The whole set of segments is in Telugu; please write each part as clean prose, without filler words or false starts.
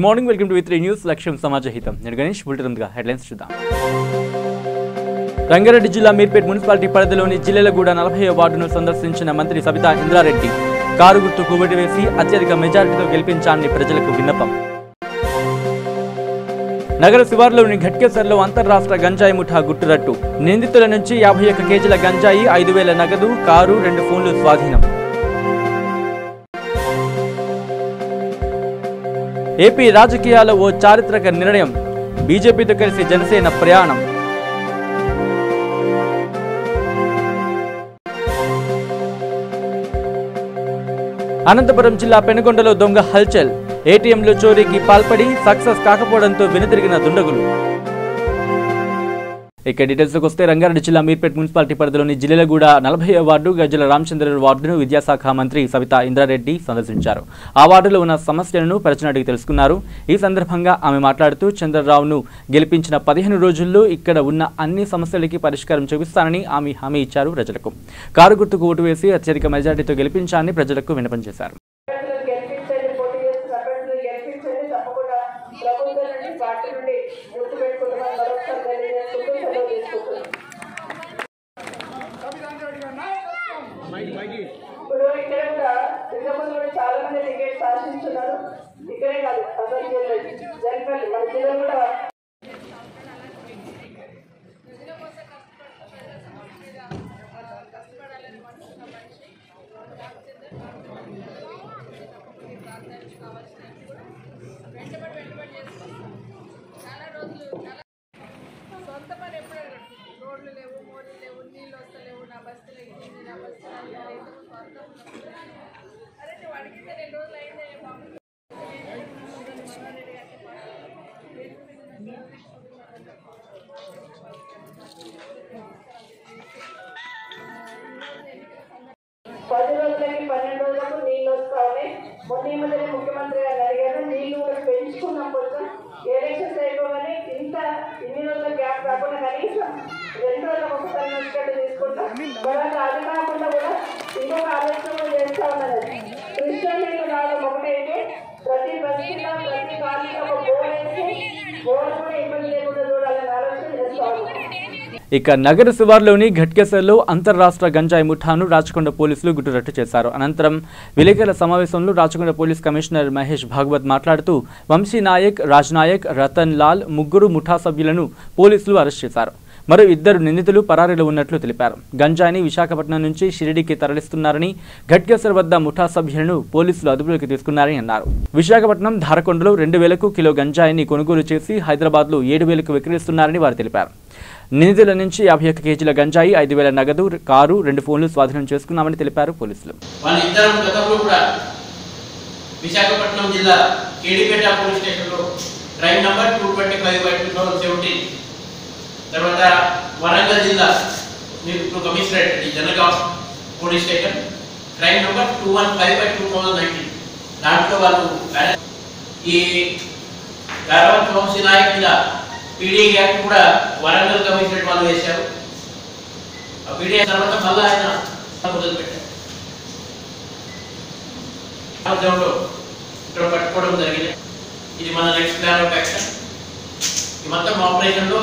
Good morning, welcome to V3 news. లక్ష్యం సమాజహితం. నేను గణేష్. బులెటిన్గా హెడ్లైన్స్ చూద్దాం. రంగారెడ్డి జిల్లా మీర్పేట్ మున్సిపాలిటీ పరిధిలోని జిల్లెలగూడ 40వ వార్డును సందర్శించిన మంత్రి సబితా ఇంద్రారెడ్డి కారు గుర్తుకు ఓటు వేసి అత్యధిక మెజారిటీతో గెలిపించాలని ప్రజలకు విన్నపం. నగర శివార్లోని ఘట్కేసర్లో అంతర్రాష్ట్ర గంజాయి ముఠా గుట్టురట్టు. నిందితుల నుంచి 51 కేజీల గంజాయి, 5,000 నగదు, కారు, 2 ఫోన్లు స్వాధీనం. ఏపీ రాజకీయాల్లో ఓ చారిత్రక నిర్ణయం. బీజేపీతో కలిసి జనసేన ప్రయాణం. అనంతపురం జిల్లా పెనుగొండలో దొంగ హల్చల్. ఏటీఎంలో చోరీకి పాల్పడి సక్సెస్ కాకపోవడంతో వెనుతిరిగిన దుండగులు. ఇక డీటెయిల్స్కి వస్తే రంగారెడ్డి జిల్లా మీర్పేట్ మున్సిపాలిటీ పరిధిలోని జిల్లెలగూడ 40వ వార్డు గజ్జల రామచంద్ర వార్డును విద్యాశాఖ మంత్రి సబితా ఇంద్రారెడ్డి సందర్శించారు. ఆ వార్డులో ఉన్న సమస్యలను ప్రజలను తెలుసుకున్నారు. ఈ సందర్భంగా ఆమె మాట్లాడుతూ చంద్రరావును గెలిపించిన 15 రోజుల్లో ఇక్కడ ఉన్న అన్ని సమస్యలకి పరిష్కారం చూపిస్తానని ఆమె హామీ ఇచ్చారు. ప్రజలకు కారు గుర్తుకు ఓటు వేసి అత్యధిక మెజారిటీతో గెలిపించాలని ప్రజలకు విన్నపం చేశారు. ఇప్పుడు ఇక్కడ కూడా ఇంతకుముందు కూడా చాలా మంది టికెట్ సాధిస్తున్నారు. ఇక్కడే కాదు, అసలు జనరల్ మన జిల్లా కూడా సొంత పని ఎప్పుడైనా రోడ్లు లేవు, మోర్లు లేవు, నీళ్ళు వస్తలేవు, నా బస్తలు నా బస్తలు అరే నువ్వు అడిగితే 2 రోజులు అయిందే బాబు. పది రోజులకి 12 రోజులకు నీళ్ళు వస్తామని మొన్న ఈ మధ్య ముఖ్యమంత్రి గారు అడిగారు. నీళ్ళు కూడా పెంచుకున్నాం. కొంచెం ఎలక్షన్స్ అయిపోగానే ఇన్ని రోజుల గ్యాప్ రాకుండా కనీసం 2 రోజులకు ఒకసారి నచ్చినట్టు తీసుకుంటాం. తర్వాత అది కాకుండా కూడా ఇంకొక ఆలోచన చేస్తూ ఉన్నది. కృష్ణనీళ్ళు రావడం ఒకటైతే ప్రతి బస్సులో ప్రతి కాలనీలో ఒక బోర్ వేసి బోర్ కూడా ఇబ్బంది లేకుండా చూడాలని ఆలోచన చేస్తూ ఉన్నాం. ఇక నగర శివార్లోని ఘట్కేసర్లో అంతర్రాష్ట్ర గంజాయి ముఠాను రాచకొండ పోలీసులు గుట్టురట్టు చేశారు. అనంతరం విలేకరుల సమావేశంలో రాచకొండ పోలీస్ కమిషనర్ మహేష్ భాగవత్ మాట్లాడుతూ వంశీ నాయక్, రాజ్ నాయక్, రతన్ లాల్ ముగ్గురు ముఠా సభ్యులను పోలీసులు అరెస్ట్ చేశారు. మరో 2 నిందితులు పరారీలో ఉన్నట్లు తెలిపారు. గంజాయిని విశాఖపట్నం నుంచి షిరిడీకి తరలిస్తున్నారని, ఘట్కేసర్ వద్ద ముఠా సభ్యులను పోలీసులు అదుపులోకి తీసుకున్నారని అన్నారు. విశాఖపట్నం ధారకొండలో 2,000కు కిలో గంజాయిని కొనుగోలు చేసి హైదరాబాద్లో 7,000కు విక్రయిస్తున్నారని వారు తెలిపారు. నిందితుల నుంచి 51 కేజీల గంజాయి, 5,000 నగదు, కారు, 2 ఫోన్లు స్వాధీనం చేసుకున్నామని తెలిపారు పోలీసులు. విశాఖపట్నం జిల్లా కేడిపేట పోలీస్ స్టేషన్లో క్రైమ్ నంబర్ 225/2017, తర్వాత వరంగల్ జిల్లా commissionerate Jangaon police station crime number 215/2019 దాంట్లో వాళ్ళు ఈ గారవత్ వంశీ నాయక్ మీద పీడీ యాక్ట్ కూడా వరంగల్ కమిషనరేట్ వాళ్ళు వేశారు. ఆ పీడీ తర్వాత మళ్ళీ ఆయన మొదలుపెట్టారు. ఇక్కడ పట్టుకోవడం జరిగింది. ఇది మన నెక్స్ట్ ప్లాన్ ఆఫ్ యాక్షన్. ఈ మొత్తం ఆపరేషన్లో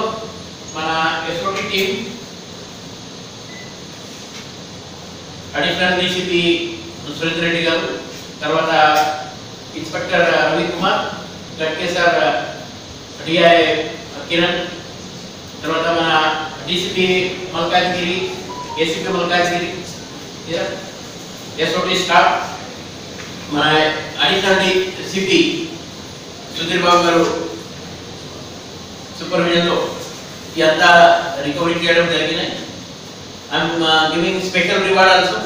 మన SOT team, additional DCP Surendra Reddy గారు, తర్వాత ఇన్స్పెక్టర్ రవి కుమార్, ఘట్కేసర్ డిఐ కిరణ్, తర్వాత మన DCP Malkajgiri, ACP Malkajgiri, SOT staff, మన అడిషనల్ సిపి సుధీర్ బాబు గారు సూపర్విజన్లో ఇదంతా రికవరీ చేయడం జరిగినాయి. I'm giving special reward also.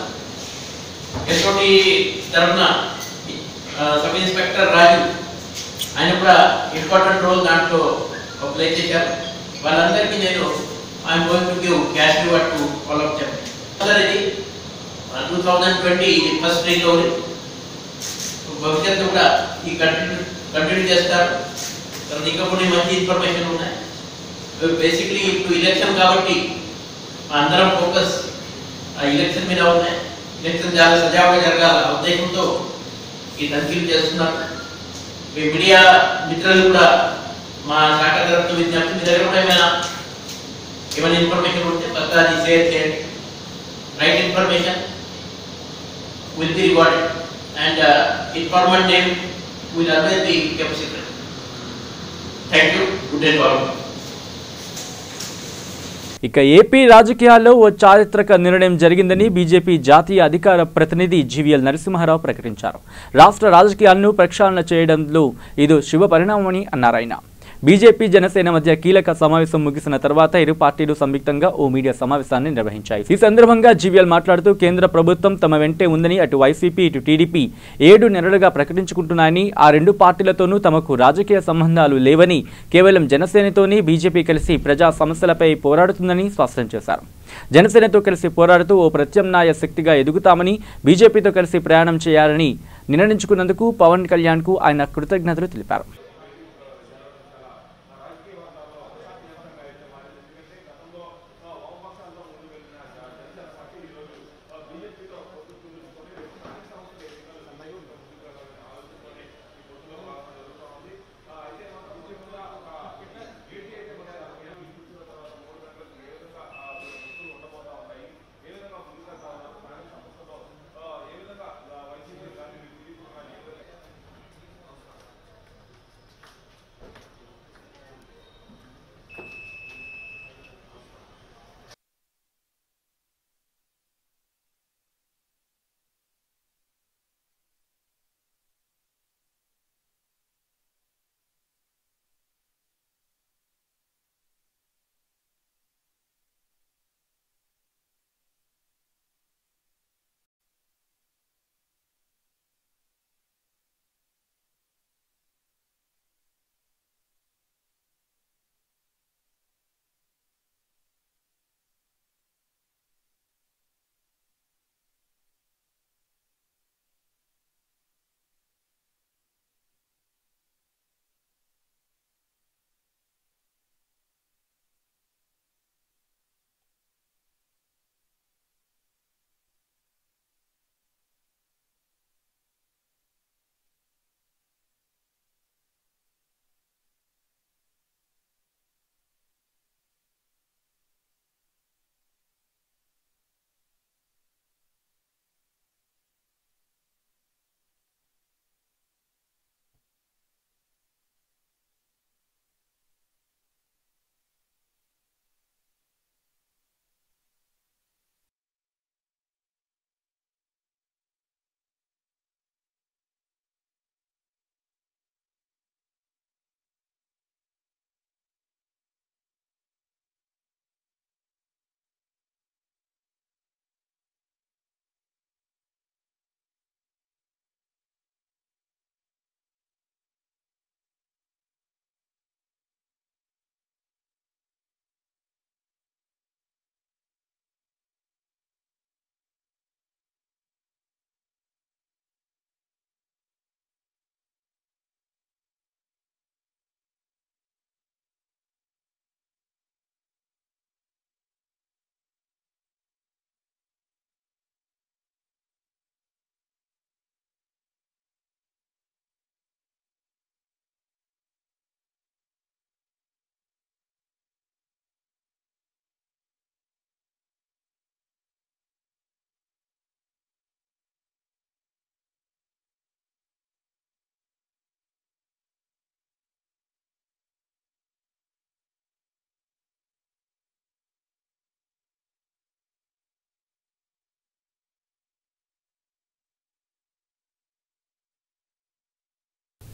SOT తరఫున సబ్ ఇన్స్పెక్టర్ రాజు, ఆయన కూడా ఇంపార్టెంట్ రోల్ దాంట్లో ప్లే చేశారు. వాళ్ళందరికీ నేను I'm going to give cash reward to all of them. ఇది 2020 ఫస్ట్ రికవరీ. భవిష్యత్తు కూడా ఈ కంటిన్యూ చేస్తారు. తర్వాత ఇంకా కొన్ని మంచి ఇన్ఫర్మేషన్ ఉన్నాయి. బేసిక్లీ ఇప్పుడు ఎలక్షన్ కాబట్టి అందరం ఫోకస్ ఆ ఎలక్షన్ మీద ఉన్నాయి. ఎలక్షన్ చాలా సజావుగా జరగాల ఉద్దేశంతో ఈ తనిఖీలు చేస్తున్నారు. మీడియా మిత్రులు కూడా మా శాఖ తరఫున విజ్ఞప్తి, మీ దగ్గర కూడా ఏమైనా ఇన్ఫర్మేషన్ ఉంటే పక్కా అది షేర్ చేయండి. Right information will be rewarded and informant name will always be kept secret. Thank you. Good day to all. ఇక ఏపీ రాజకీయాల్లో ఓ చారిత్రక నిర్ణయం జరిగిందని బీజేపీ జాతీయ అధికార ప్రతినిధి జీవీఎల్ నరసింహారావు ప్రకటించారు. రాష్ట్ర రాజకీయాలను ప్రక్షాళన చేయడంలో ఇది శుభ పరిణామమని అన్నారు ఆయన. బీజేపీ జనసేన మధ్య కీలక సమావేశం ముగిసిన తర్వాత ఇరు పార్టీలు సంయుక్తంగా ఓ మీడియా సమావేశాన్ని నిర్వహించాయి. ఈ సందర్భంగా జీవీఎల్ మాట్లాడుతూ కేంద్ర ప్రభుత్వం తమ వెంటే ఉందని అటు వైసీపీ ఇటు టీడీపీ 7 నెలలుగా ప్రకటించుకుంటున్నాయని, ఆ రెండు పార్టీలతోనూ తమకు రాజకీయ సంబంధాలు లేవని, కేవలం జనసేనతోనే బీజేపీ కలిసి ప్రజా సమస్యలపై పోరాడుతుందని స్పష్టం చేశారు. జనసేనతో కలిసి పోరాడుతూ ఓ ప్రత్యామ్నాయ శక్తిగా ఎదుగుతామని, బీజేపీతో కలిసి ప్రయాణం చేయాలని నిర్ణయించుకున్నందుకు పవన్ కళ్యాణ్కు ఆయన కృతజ్ఞతలు తెలిపారు.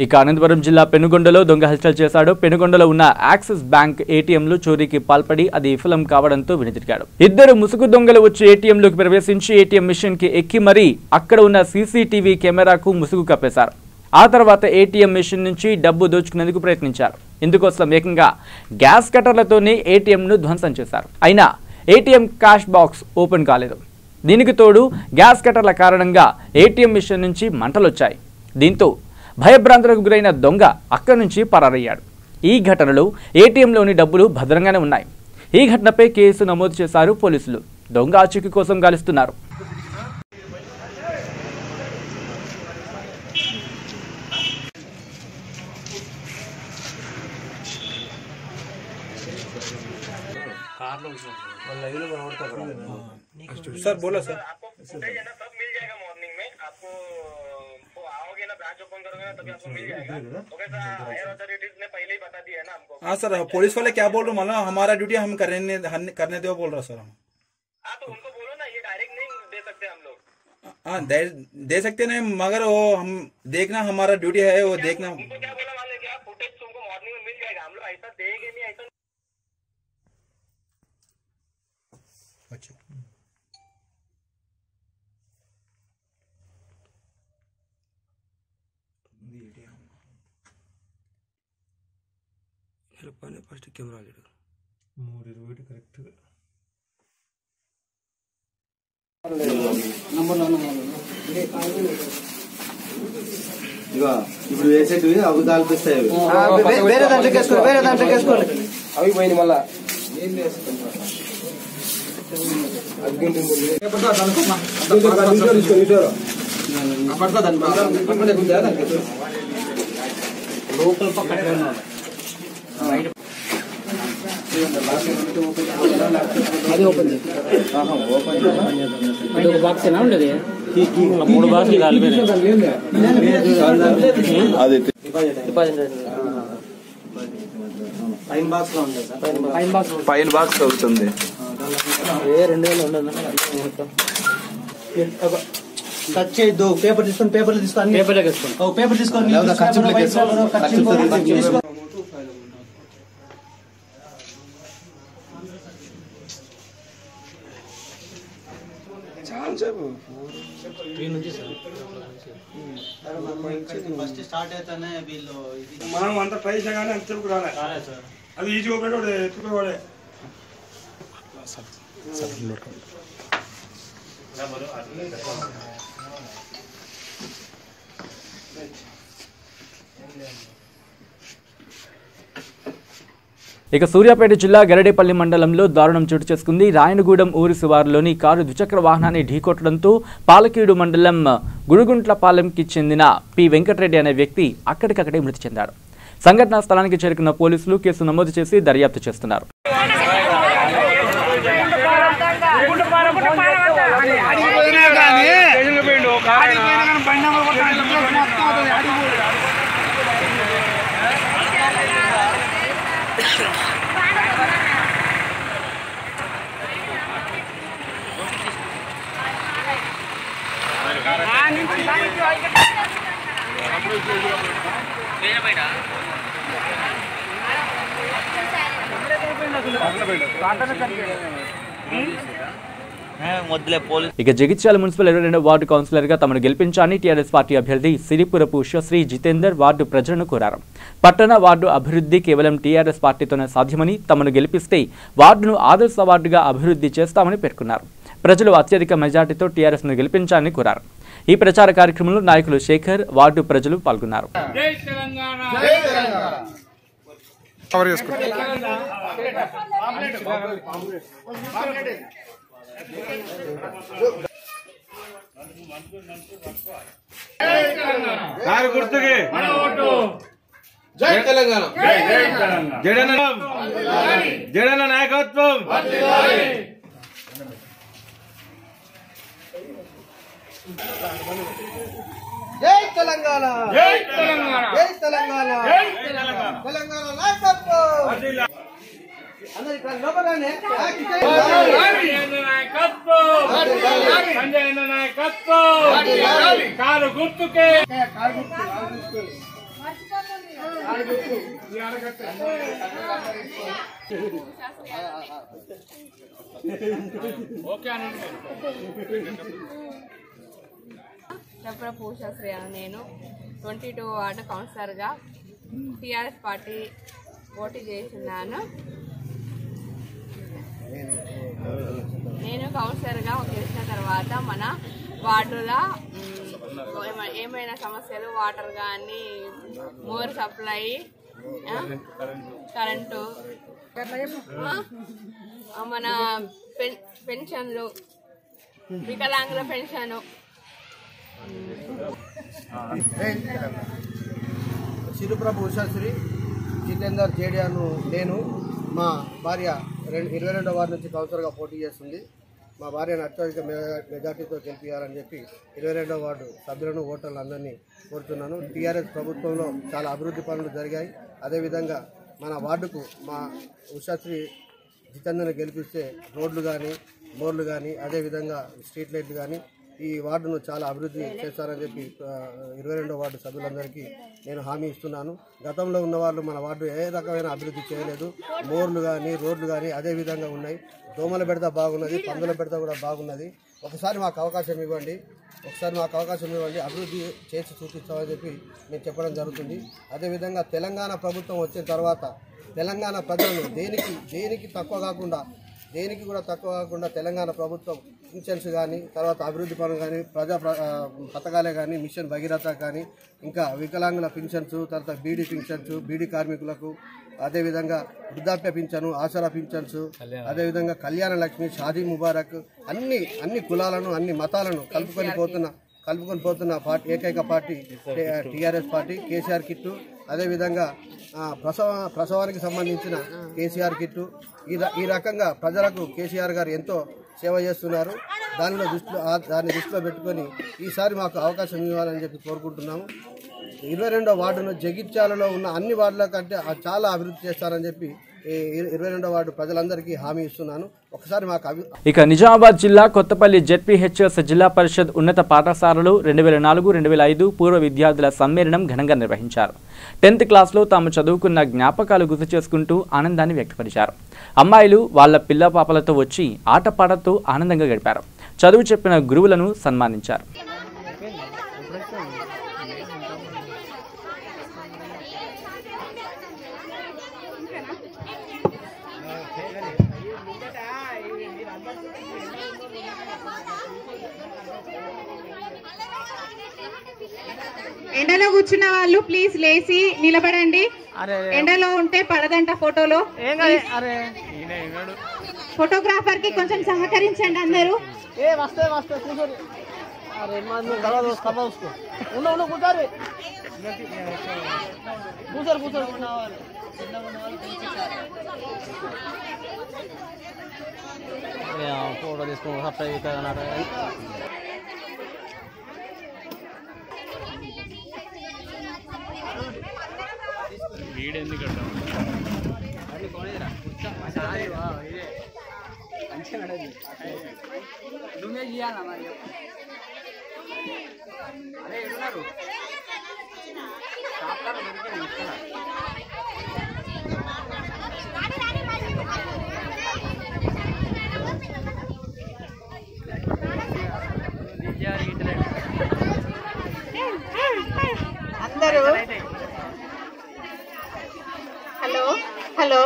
ఇక అనంతపురం జిల్లా పెనుగొండలో దొంగ హత్యలు చేశాడు. పెనుగొండలో ఉన్న యాక్సిస్ బ్యాంక్ ఏటీఎంలు చోరీకి పాల్పడి అది విఫలం కావడంతో వెనుతిరిగాడు. ఇద్దరు ముసుగు దొంగలు వచ్చి ఏటీఎంలోకి ప్రవేశించి ఏటీఎం మిషన్ కి ఎక్కి మరీ అక్కడ ఉన్న సీసీటీవీ కెమెరాకు ముసుగు కప్పేశారు. ఆ తర్వాత ఏటీఎం మిషన్ నుంచి డబ్బు దోచుకునేందుకు ప్రయత్నించారు. ఇందుకోసం ఏకంగా గ్యాస్ కట్టర్లతోనే ఏటీఎంను ధ్వంసం చేశారు. అయినా ఏటీఎం క్యాష్ బాక్స్ ఓపెన్ కాలేదు. దీనికి తోడు గ్యాస్ కట్టర్ల కారణంగా ఏటీఎం మిషన్ నుంచి మంటలొచ్చాయి. దీంతో భయభ్రాంతులకు గురైన దొంగ అక్కడి నుంచి పరారయ్యాడు. ఈ ఘటనలో ఏటీఎంలోని డబ్బులు భద్రంగానే ఉన్నాయి. ఈ ఘటనపై కేసు నమోదు చేశారు పోలీసులు. దొంగ ఆచూకీ కోసం గాలిస్తున్నారు. सर बोलो सर। आपको फुटेज है ना सब मिल जाएगा मॉर्निंग में। आपको आओगे ना ब्रांच ओपन करोगे ना तभी आपको मिल जाएगा। ओके सर, हायर अथॉरिटीज ने पहले ही बता दिया है ना हमको। हाँ सर, पुलिस वाले क्या बोल रहे, मतलब हमारा ड्यूटी हम करने दो बोल रहा सर हम। हाँ तो उनको बोलो ना, ये डायरेक्ट नहीं दे सकते हम लोग। हाँ दे सकते नहीं, मगर वो हम देखना हमारा ड्यूटी है, वो देखना। उनको क्या बोला मान लीजिए आप, फुटेज तुमको मॉर्निंग में मिल जाएगा। हम लोग ऐसा देंगे नहीं, ऐसा अच्छा ఫస్ట్ కెమెరా కరెక్ట్ ఇప్పుడు వేసేటివి అవి కాల్పిస్తాయి, వేరే దాంట్లోకి వేసుకోండి అవి పోయింది మళ్ళా లోకల్ పక్కన అది ఓపెన్ బాక్స్ ఏనా ఉండేది 3 బాక్సులు పైన బాక్స్ అవుతుంది. 2000 ఉండదు టచ్ చేయొద్దు. పేపర్ తీసుకొని పేపర్ తీసుకొని ఫస్ట్ స్టార్ట్ అవుతానే వీళ్ళు మనం అంత ట్రై చేయగానే అంత తిరుగు రాలే సార్. అది ఈజీ ఓపెన్ ఎత్తుకుపోవాడే. ఇక సూర్యాపేట జిల్లా గరడేపల్లి మండలంలో దారుణం చోటు చేసుకుంది. రాయనగూడెం ఊరి శివారులోని కారు ద్విచక్ర వాహనాన్ని ఢీకొట్టడంతో పాలకీడు మండలం గుడుగుంట్లపాలెంకి చెందిన పి వెంకటరెడ్డి అనే వ్యక్తి అక్కడికక్కడే మృతి చెందాడు. సంఘటనా స్థలానికి చేరుకున్న పోలీసులు కేసు నమోదు చేసి దర్యాప్తు చేస్తున్నారు. ఇక జగిత్యాల మున్సిపల్ 22వ వార్డు కౌన్సిలర్ గా తమను గెలిపించాలని టీఆర్ఎస్ పార్టీ అభ్యర్థి సిరిపురపు ఉషశ్రీ జితేందర్ వార్డు ప్రజలను కోరారు. పట్టణ వార్డు అభివృద్ధి కేవలం టీఆర్ఎస్ పార్టీతోనే సాధ్యమని, తమను గెలిపిస్తే వార్డును ఆదర్శ వార్డుగా అభివృద్ధి చేస్తామని పేర్కొన్నారు. ప్రజలు అత్యధిక మెజార్టీతో టీఆర్ఎస్ ను గెలిపించాలని కోరారు. ఈ ప్రచార కార్యక్రమంలో నాయకులు శేఖర్, వార్డు ప్రజలు పాల్గొన్నారు. జై తెలంగాణ, జగనన్న నాయకత్వం. జై తెలంగాణ, జై తెలంగాణ, జై తెలంగాణ, జై తెలంగాణ, తెలంగాణ నాయకత్వం. అందరూ ఇక్కడ లోపలనే సంజయ్ నాయకత్వం, కారు గుర్తుకే సిరిపురపు ఉషశ్రీ నేను 22 వార్డు కౌన్సిలర్గా టీఆర్ఎస్ పార్టీ పోటీ చేస్తున్నాను. నేను కౌన్సిలర్గా గెలిచిన తర్వాత మన వార్డులో ఏమైనా సమస్యలు, వాటర్ కానీ, మోర్ సప్లై, కరెంటు, మన పెన్షన్లు, వికలాంగుల పెన్షన్, సిరిపురపు ఉషశ్రీ జితేందర్ జేడియాను నేను, మా భార్య 22వ వార్డు నుంచి కౌన్సిలర్గా పోటీ చేస్తుంది. మా భార్యను అత్యధిక మెజార్టీతో గెలిపించాలని చెప్పి 22వ వార్డు సభ్యులను ఓటర్లు అందరినీ కోరుతున్నాను. టీఆర్ఎస్ ప్రభుత్వంలో చాలా అభివృద్ధి పనులు జరిగాయి. అదేవిధంగా మన వార్డుకు మా ఉషాశ్రీ జితేందర్ని గెలిపిస్తే రోడ్లు కానీ బోర్లు కానీ అదేవిధంగా స్ట్రీట్ లైట్లు కానీ ఈ వార్డును చాలా అభివృద్ధి చేస్తారని చెప్పి 22వ వార్డు సభ్యులందరికీ నేను హామీ ఇస్తున్నాను. గతంలో ఉన్న వాళ్ళు మన వార్డు ఏ రకమైన అభివృద్ధి చేయలేదు. బోర్లు కానీ రోడ్లు కానీ అదేవిధంగా ఉన్నాయి. దోమల బెడద బాగున్నది, పందుల బెడద కూడా బాగున్నది. ఒకసారి మాకు అవకాశం ఇవ్వండి, అభివృద్ధి చేసి చూపిస్తామని చెప్పి నేను చెప్పడం జరుగుతుంది. అదేవిధంగా తెలంగాణ ప్రభుత్వం వచ్చిన తర్వాత తెలంగాణ ప్రజలను దేనికి కూడా తక్కువ కాకుండా తెలంగాణ ప్రభుత్వం పింఛన్స్ కానీ తర్వాత అభివృద్ధి పనులు కానీ ప్రజా పథకాలే కానీ మిషన్ భగీరథ కానీ ఇంకా వికలాంగుల పింఛన్స్ తర్వాత బీడీ పింఛన్స్ బీడీ కార్మికులకు అదేవిధంగా వృద్ధాప్య పింఛను ఆసరా పింఛన్స్ అదేవిధంగా కళ్యాణ లక్ష్మి షాదీ ముబారక్ అన్ని కులాలను అన్ని మతాలను కలుపుకొని పోతున్న పార్టీ ఏకైక party TRS party. KCR kit అదేవిధంగా ప్రసవానికి సంబంధించిన కేసీఆర్ కిట్టు ఈ రకంగా ప్రజలకు కేసీఆర్ గారు ఎంతో సేవ చేస్తున్నారు. దాన్ని దృష్టిలో పెట్టుకొని ఈసారి మాకు అవకాశం ఇవ్వాలని చెప్పి కోరుకుంటున్నాము. 22వ వార్డును జగిత్యాలలో ఉన్న అన్ని వార్డుల కంటే చాలా అభివృద్ధి చేస్తారని చెప్పి 22వ వార్డు ప్రజలందరికీ హామీ ఇస్తున్నాను. ఒకసారి మాకు ఇక నిజామాబాద్ జిల్లా కొత్తపల్లి జెడ్పీహెచ్ఎస్ జిల్లా పరిషత్ ఉన్నత పాఠశాలలో 2004-2005 పూర్వ విద్యార్థుల సమ్మేళనం ఘనంగా నిర్వహించారు. 10th క్లాస్లో తాము చదువుకున్న జ్ఞాపకాలు గుర్తు చేసుకుంటూ ఆనందాన్ని వ్యక్తపరిచారు. అమ్మాయిలు వాళ్ల పిల్ల పాపలతో వచ్చి ఆటపాటతో ఆనందంగా గడిపారు. చదువు చెప్పిన గురువులను సన్మానించారు. ఎండలో కూర్చున్న వాళ్ళు ప్లీజ్ లేచి నిలబడండి. ఎండలో ఉంటే పడదంట ఫోటోలో. ఫోటోగ్రాఫర్ కి కొంచెం సహకరించండి అందరూ. ఫోటో తీసుకుని అందరూ హలో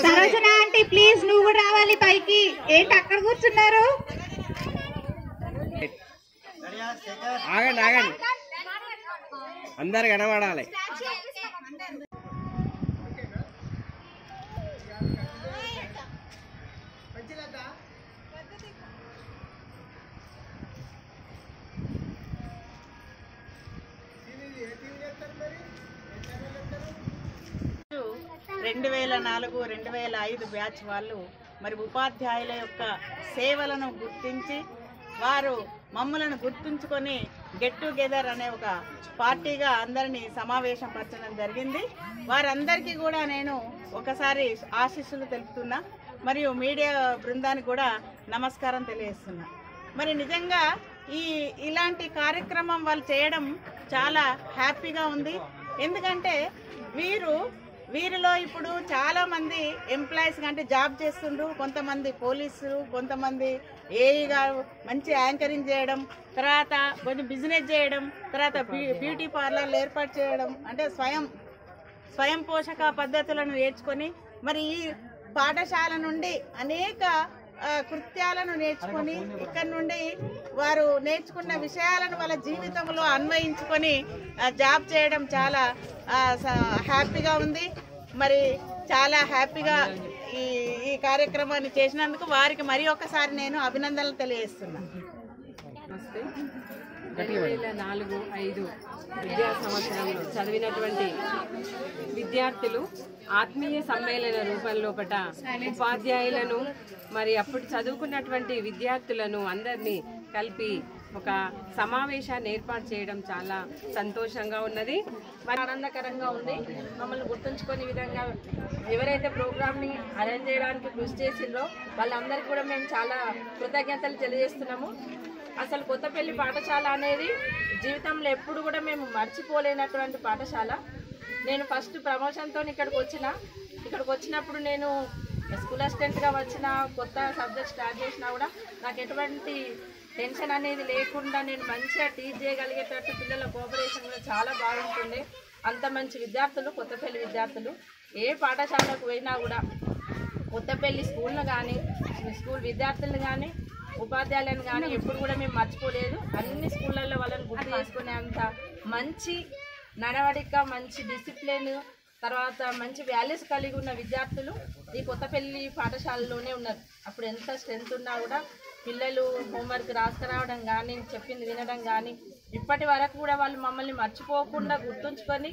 సరోజన ఆంటీ ప్లీజ్ నువ్వు కూడా రావాలి పైకి. ఏంటి అక్కడ కూర్చున్నారు? ఆగండి అందరు కనబడాలి. రెండు 2004-2005 బ్యాచ్ వాళ్ళు మరి ఉపాధ్యాయుల యొక్క సేవలను గుర్తించి వారు మమ్మలను గుర్తుంచుకొని గెట్ టుగెదర్ అనే ఒక పార్టీగా అందరినీ సమావేశం పరచడం జరిగింది. వారందరికీ కూడా నేను ఒకసారి ఆశీస్సులు తెలుపుతున్నా, మరియు మీడియా బృందానికి కూడా నమస్కారం తెలియజేస్తున్నా. మరి నిజంగా ఇలాంటి కార్యక్రమం వాళ్ళు చేయడం చాలా హ్యాపీగా ఉంది. ఎందుకంటే వీరిలో ఇప్పుడు చాలా మంది ఎంప్లాయీస్ అంటే జాబ్ చేస్తుండ్రు, కొంతమంది పోలీసులు, కొంతమంది ఏఈగా మంచి యాంకరింగ్ చేయడం, తర్వాత కొన్ని బిజినెస్ చేయడం, తర్వాత బ్యూటీ పార్లర్లు ఏర్పాటు చేయడం, అంటే స్వయం పోషక పద్ధతులను నేర్చుకొని మరి ఈ పాఠశాల నుండి అనేక కృత్యాలను నేర్చుకొని ఇక్కడ నుండి వారు నేర్చుకున్న విషయాలను వాళ్ళ జీవితంలో అన్వయించుకొని జాబ్ చేయడం చాలా హ్యాపీగా ఉంది. మరి చాలా హ్యాపీగా ఈ ఈ కార్యక్రమాన్ని చేసినందుకు వారికి మరి ఒకసారి నేను అభినందనలు తెలియజేస్తున్నాను. 2004-05 విద్యా సంవత్సరంలో చదివినటువంటి విద్యార్థులు ఆత్మీయ సమ్మేళన రూపంలోపట ఉపాధ్యాయులను మరి అప్పుడు చదువుకున్నటువంటి విద్యార్థులను అందరినీ కలిపి ఒక సమావేశాన్ని ఏర్పాటు చేయడం చాలా సంతోషంగా ఉన్నది, మరి ఆనందకరంగా ఉంది. మమ్మల్ని గుర్తుంచుకునే విధంగా ఎవరైతే ప్రోగ్రామ్ని అరేంజ్ చేయడానికి కృషి చేసిండ్రో వాళ్ళందరికీ కూడా మేము చాలా కృతజ్ఞతలు తెలియజేస్తున్నాము. అసలు కొత్తపల్లి పాఠశాల అనేది జీవితంలో ఎప్పుడు కూడా మేము మర్చిపోలేనటువంటి పాఠశాల. నేను ఫస్ట్ ప్రమోషన్తో ఇక్కడికి వచ్చినప్పుడు నేను స్కూల్ అసిస్టెంట్గా వచ్చిన కొత్త సబ్జెక్ట్ స్టార్ట్ చేసినా కూడా నాకు ఎటువంటి టెన్షన్ అనేది లేకుండా నేను మంచిగా టీచ్ చేయగలిగేటట్టు పిల్లల కోఆపరేషన్ కూడా చాలా బాగుంటుంది. అంత మంచి విద్యార్థులు కొత్తపల్లి విద్యార్థులు. ఏ పాఠశాలకు పోయినా కూడా కొత్తపల్లి స్కూల్ను కానీ స్కూల్ విద్యార్థులను కానీ ఉపాధ్యాయులను కానీ ఎప్పుడు కూడా మేము మర్చిపోలేదు. అన్ని స్కూళ్ళల్లో వాళ్ళని గుర్తు చేసుకునే అంత మంచి నడవడిక, మంచి డిసిప్లిన్, తర్వాత మంచి వాల్యూస్ కలిగి ఉన్న విద్యార్థులు ఈ కొత్తపల్లి పాఠశాలలోనే ఉన్నారు. అప్పుడు ఎంత స్ట్రెంత్ ఉన్నా కూడా పిల్లలు హోంవర్క్ రాసుకురావడం కానీ చెప్పింది వినడం కానీ ఇప్పటి వరకు కూడా వాళ్ళు మమ్మల్ని మర్చిపోకుండా గుర్తుంచుకొని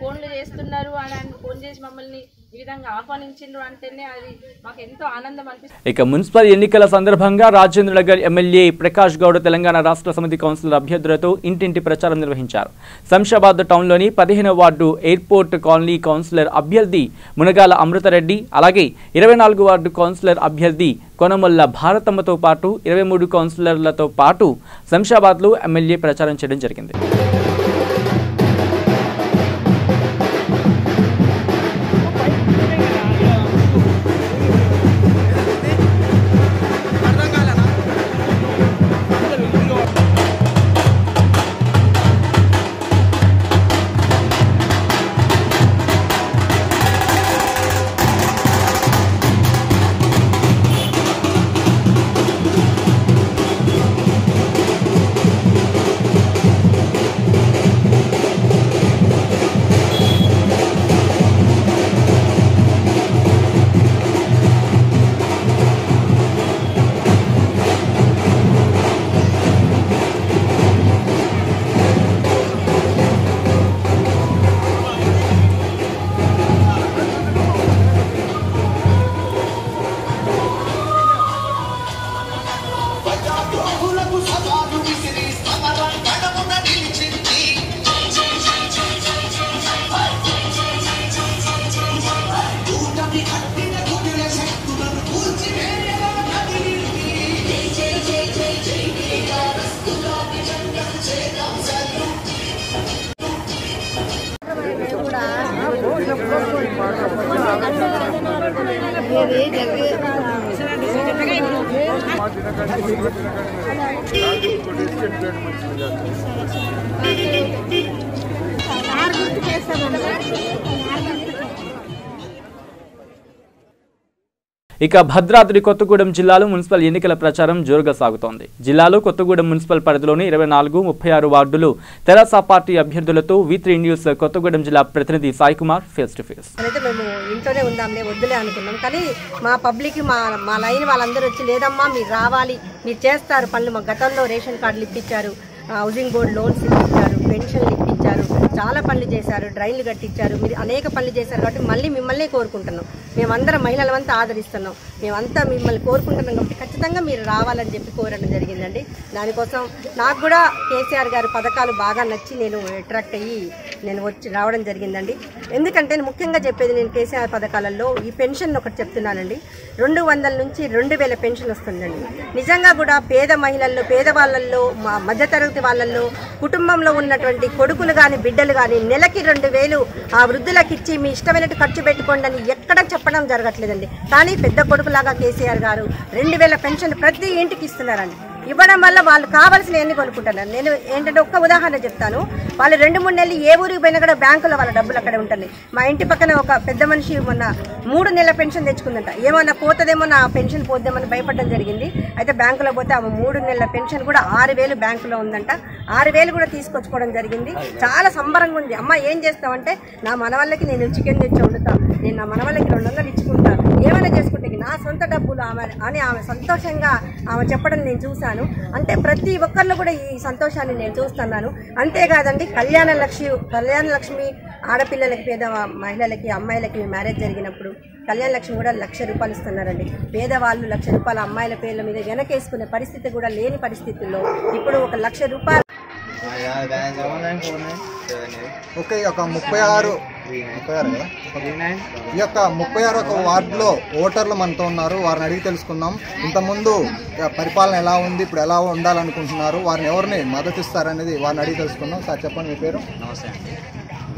ఫోన్లు చేస్తున్నారు అని ఫోన్ చేసి మమ్మల్ని ఈ విధంగా ఆహ్వానించిండ్రు అంటేనే అది మాకు ఎంతో ఆనందం అనిపిస్తుంది. ఇక మున్సిపల్ ఎన్నికల సందర్భంగా రాజేంద్రనగర్ ఎమ్మెల్యే ప్రకాష్ గౌడ్ తెలంగాణ రాష్ట్ర సమితి కౌన్సిలర్ అభ్యర్థులతో ఇంటింటి ప్రచారం నిర్వహించారు. శంషాబాద్ టౌన్లోని 15వ వార్డు ఎయిర్పోర్ట్ కాలనీ కౌన్సిలర్ అభ్యర్థి మునగాల అమృతరెడ్డి, అలాగే 24 వార్డు కౌన్సిలర్ అభ్యర్థి కొనమొల్ల భారతమ్మతో పాటు 23 కౌన్సిలర్లతో పాటు శంషాబాద్లో ఎమ్మెల్యే ప్రచారం చేయడం జరిగింది. ఇక భద్రాద్రి కొత్తగూడెం జిల్లాలో మున్సిపల్ ఎన్నికల ప్రచారం జోరుగా సాగుతోంది. జిల్లాలో కొత్తగూడెం మున్సిపల్ పరిధిలోని 24, 36 వార్డులు తెరాస పార్టీ అభ్యర్థులతో V3 న్యూస్ కొత్తగూడెం జిల్లా ప్రతినిధి Sai Kumar face to face. అయితే మేము ఇంట్లోనే ఉందాంలే వద్దులే అనుకున్నాం, కానీ మా పబ్లిక్ మా లైన్ వాళ్ళందరూ వచ్చి లేదమ్మా మీరు రావాలి, మీరు చేస్తారు పనులు. మా గతంలో రేషన్ కార్డులు ఇప్పించారు, హౌసింగ్ బోర్డు లోన్స్ ఇప్పించారు, పెన్షన్లు ఇప్పించారు, చాలా పనులు చేశారు, డ్రైన్లు కట్టించారు, మీరు అనేక పనులు చేశారు. కాబట్టి మళ్ళీ మిమ్మల్ని కోరుకుంటున్నాం, మేమందరం మహిళలమంతా ఆదరిస్తున్నాం, మేమంతా మిమ్మల్ని కోరుకుంటున్నాం. కాబట్టి ఖచ్చితంగా మీరు రావాలని చెప్పి కోరడం జరిగిందండి. దానికోసం నాకు కూడా కేసీఆర్ గారి పథకాలు బాగా నచ్చి నేను అట్రాక్ట్ అయ్యి నేను రావడం జరిగిందండి. ఎందుకంటే ముఖ్యంగా చెప్పేది నేను కేసీఆర్ పథకాలలో ఈ పెన్షన్ ఒకటి చెప్తున్నానండి. 200 నుంచి 2000 పెన్షన్ వస్తుందండి. నిజంగా కూడా పేద మహిళల్లో, పేదవాళ్ళల్లో, మధ్యతరగతి వాళ్ళల్లో, కుటుంబంలో ఉన్నటువంటి కొడుకులు కానీ బిడ్డలు కానీ నెలకి 2000 ఆ వృద్ధులకు ఇచ్చి మీ ఇష్టమైనట్టు ఖర్చు పెట్టుకోండి అని ఎక్కడ చెప్పడం జరగట్లేదండి. కానీ పెద్ద కొడుకులాగా కేసీఆర్ గారు 2000 పెన్షన్ ప్రతి ఇంటికి ఇస్తున్నారండి. ఇవ్వడం వల్ల వాళ్ళు కావాల్సిన ఎన్ని కొనుక్కుంటున్నారు. నేను ఏంటంటే ఒక్క ఉదాహరణ చెప్తాను. వాళ్ళు 2-3 నెలలు ఏ ఊరికి పోయినా కూడా బ్యాంకులో వాళ్ళ డబ్బులు అక్కడే ఉంటుంది. మా ఇంటి పక్కన ఒక పెద్ద మనిషి మొన్న 3 నెలల పెన్షన్ తెచ్చుకుందంట. ఏమన్నా పోతుందేమో, నా పెన్షన్ పోద్దేమని భయపడడం జరిగింది. అయితే బ్యాంకులో పోతే ఆమె 3 నెలల పెన్షన్ కూడా 6000 బ్యాంకులో ఉందంట. 6000 కూడా తీసుకొచ్చుకోవడం జరిగింది. చాలా సంబరంగా ఉంది. అమ్మ ఏం చేస్తామంటే, నా మనవాళ్ళకి నేను చికెన్ తెచ్చి వండుతా, నేను నా మనవాళ్ళకి 200 ఇచ్చుకుంటా, ఏమైనా ఆమె సంతోషంగా ఆమె చెప్పడం నేను చూశాను. అంటే ప్రతి ఒక్కరిలో కూడా ఈ సంతోషాన్ని నేను చూస్తున్నాను. అంతేకాదండి, కళ్యాణ లక్ష్మి ఆడపిల్లలకి, పేద మహిళలకి, అమ్మాయిలకి మ్యారేజ్ జరిగినప్పుడు కళ్యాణ లక్ష్మి కూడా 1,00,000 రూపాయలు ఇస్తున్నారండి. పేదవాళ్ళు 1,00,000 రూపాయలు అమ్మాయిల పేర్ల మీద వెనకేసుకునే పరిస్థితి కూడా లేని పరిస్థితుల్లో ఇప్పుడు 1,00,000 రూపాయలు. ఓకే, ఈ యొక్క 36 వార్డులో ఓటర్లు మనతో ఉన్నారు. వారిని అడిగి తెలుసుకుందాం. ఇంతకుముందు పరిపాలన ఎలా ఉంది, ఇప్పుడు ఎలా ఉండాలనుకుంటున్నారు, వారిని ఎవరిని మద్దతు ఇస్తారనేది వారిని అడిగి తెలుసుకుందాం. సార్ చెప్పండి, మీ పేరు? నమస్తే అండి.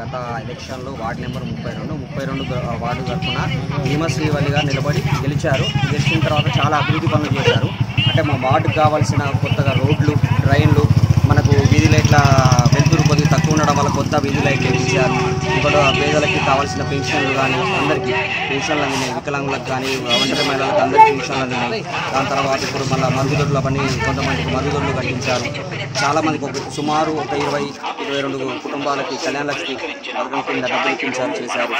గత ఎలక్షన్లో వార్డు నెంబర్ 32 వార్డు తరఫున భీమశ్రీవల్లి గారు నిలబడి గెలిచారు. గెలిచిన తర్వాత చాలా అభివృద్ధి పనులు చేశారు. అంటే మా వార్డుకు కావాల్సిన కొత్తగా రోడ్లు, డ్రైన్లు, మనకు వీధి లైట్ల వెలుతురు కొద్దిగా తక్కువ ఉండడం వల్ల కొత్త వీధి లైట్లు ఇచ్చారు. ఇప్పుడు పేదలకి కావాల్సిన పెన్షన్లు కానీ అందరికీ పెన్షన్లు అందినాయి. వికలాంగులకు కానీ ఒంటరి మహిళలకు అందరికీ పెన్షన్లు అందినాయి. దాని తర్వాత ఇప్పుడు మళ్ళీ మరుగుదొడ్ల పని కొంతమందికి మరుగుదొడ్లు కట్టించారు. చాలామందికి సుమారు 22 కుటుంబాలకి కళ్యాణ లక్ష్మి పథకం కింద డబ్బులు ఇప్పించారు, చేశారు.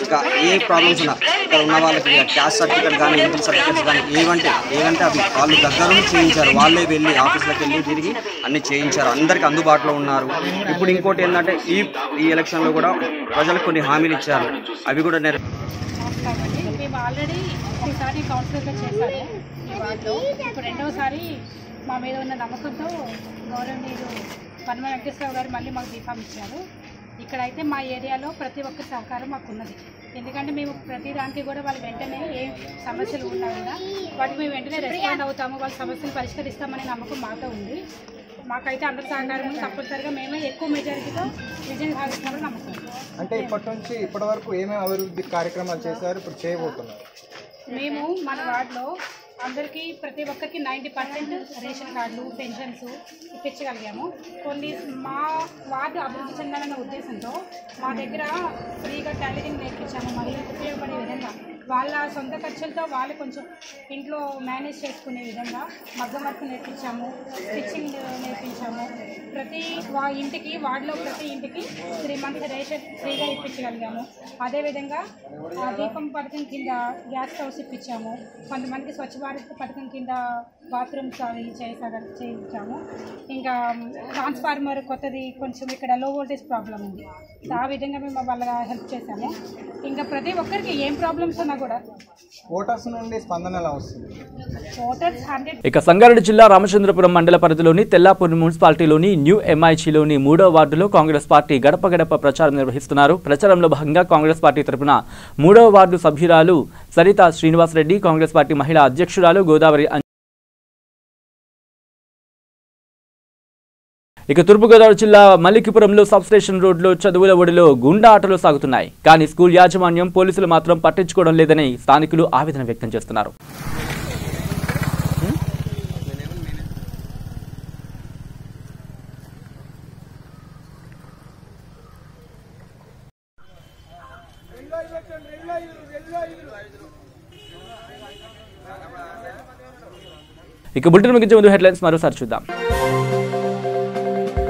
ఇంకా ఏ ప్రాబ్లమ్స్ ఉన్నా ఇక్కడ ఉన్న వాళ్ళకి క్యాస్ట్ సర్టిఫికేట్ కానీ, ఇన్కమ్ సర్టిఫికేట్స్ కానీ ఏవంటే అవి వాళ్ళు దగ్గరుండి చేయించారు. వాళ్ళే వెళ్ళి ఆఫీసులకు వెళ్ళి తిరిగి అన్ని చేయించారు. అందరికీ అందుబాటులో ఉన్నారు. ఇప్పుడు ఇంకోటి ఏంటంటే ఈ ఎలక్షన్లో కూడా ప్రజలకు కొన్ని హామీలు ఇచ్చారు. అవి కూడా మేము ఆల్రెడీ ఒకసారి కౌన్సిలర్గా చేశాము ఈ వార్డులో. ఇప్పుడు రెండవసారి మా మీద ఉన్న నమ్మకంతో గౌరవనీయులు పన్మ వెంకటేశ్వరరావు గారు మళ్ళీ మాకు బీఫామ్ ఇచ్చారు. ఇక్కడైతే మా ఏరియాలో ప్రతి ఒక్క సహకారం మాకు ఉన్నది. ఎందుకంటే మేము ప్రతి దానికి కూడా వాళ్ళు వెంటనే ఏ సమస్యలు ఉన్నా కూడా వాటికి మేము వెంటనే రెస్పాండ్ అవుతాము, వాళ్ళ సమస్యలు పరిష్కరిస్తామనే నమ్మకం మాతో ఉంది. మాకైతే అందరి సహకారం తప్పనిసరిగా మేమే ఎక్కువ మెజారిటీతో విజయం సాధిస్తామని నమ్మకం. అంటే ఇప్పటి నుంచి ఇప్పటి వరకు ఏమేమి అభివృద్ధి కార్యక్రమాలు చేశారు, ఇప్పుడు చేయబోతున్నారు? మేము మన వార్డులో అందరికీ ప్రతి ఒక్కరికి 90% రేషన్ కార్డులు, పెన్షన్స్ ఇప్పించగలిగాము. కొన్ని మా వార్డు అభివృద్ధి చెందాలన్న ఉద్దేశంతో మా దగ్గర ఫ్రీగా టైలరింగ్ నేర్పించాము. మహిళలకు ఉపయోగపడే విధంగా వాళ్ళ సొంత ఖర్చులతో వాళ్ళు కొంచెం ఇంట్లో మేనేజ్ చేసుకునే విధంగా మగ్గం వర్క్ నేర్పించాము, స్టిచ్చింగ్ నేర్పించాము. ప్రతి ఇంటికి వార్డులో ప్రతి ఇంటికి 3 months రేషన్ ఫ్రీగా ఇప్పించగలిగాము. అదేవిధంగా దీపం పథకం కింద గ్యాస్ స్టవ్స్ ఇప్పించాము. కొంతమందికి స్వచ్ఛ భారత్ పథకం కింద బాత్రూమ్స్ అవి చేయించాము. ఇంకా ట్రాన్స్ఫార్మర్ కొత్తది కొంచెం ఇక్కడ లో వోల్టేజ్ ప్రాబ్లం ఉంది, ఆ విధంగా మేము వాళ్ళ హెల్ప్ చేశాము. ఇంకా ప్రతి ఒక్కరికి ఏం ప్రాబ్లమ్స్ ఉన్నా కూడా ఓటర్స్ నుండి స్పందన ఎలా వస్తుంది? ఓటర్స్ 100. ఇక సంగారెడ్డి జిల్లా రామచంద్రపురం మండల పరిధిలోని తెల్లాపూర్ మున్సిపాలిటీలోని న్యూ ఎంఐచిలోని 3వ వార్డులో కాంగ్రెస్ పార్టీ గడప గడప ప్రచారం నిర్వహిస్తున్నారు. ప్రచారంలో భాగంగా కాంగ్రెస్ పార్టీ తరఫున 3వ వార్డు సభ్యురాలు సరితా శ్రీనివాసరెడ్డి, కాంగ్రెస్ పార్టీ మహిళా అధ్యక్షురాలు గోదావరి. ఇక తూర్పుగోదావరి జిల్లా మల్లికిపురంలో సబ్స్టేషన్ రోడ్లో చదువుల ఒడిలో గుండా ఆటలు సాగుతున్నాయి. కానీ స్కూల్ యాజమాన్యం, పోలీసులు మాత్రం పట్టించుకోవడం లేదని స్థానికులు ఆవేదన వ్యక్తం చేస్తున్నారు. ఇక బులెటిన్ ముగించే ముందు హెడ్లైన్స్ మరోసారి చూద్దాం.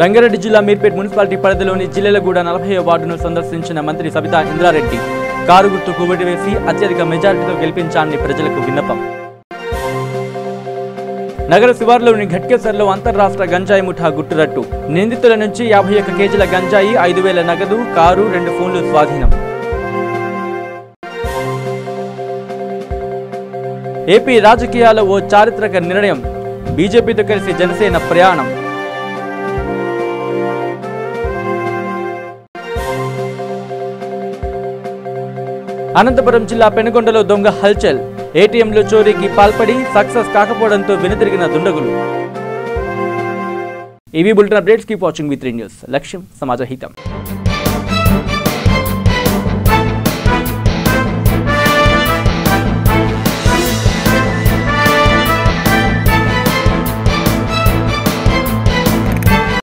రంగారెడ్డి జిల్లా మీర్పేట్ మున్సిపాలిటీ పరిధిలోని జిల్లెలగూడ 40వ వార్డును సందర్శించిన మంత్రి సబితా ఇంద్రారెడ్డి. కారు గుర్తుకు ఓటు వేసి అత్యధిక మెజారిటీతో గెలిపించాలని ప్రజలకు విన్నపం. నగర శివార్లోని ఘట్కేసర్లో అంతర్రాష్ట్ర గంజాయి ముఠా గుట్టురట్టు. నిందితుల నుంచి 51 కేజీల గంజాయి, 5,000 నగదు, కారు, 2 ఫోన్లు స్వాధీనం. ఏపీ రాజకీయాల్లో ఓ చారిత్రక నిర్ణయం. బీజేపీతో కలిసి జనసేన ప్రయాణం. అనంతపురం జిల్లా పెనుగొండలో దొంగ హల్చల్. ఏటీఎంలో చోరీకి పాల్పడి సక్సెస్ కాకపోవడంతో వెనుతిరిగిన దుండగులు. EV bulletin updates. Keep watching V3 news. లక్ష్యం సమాజ హితం.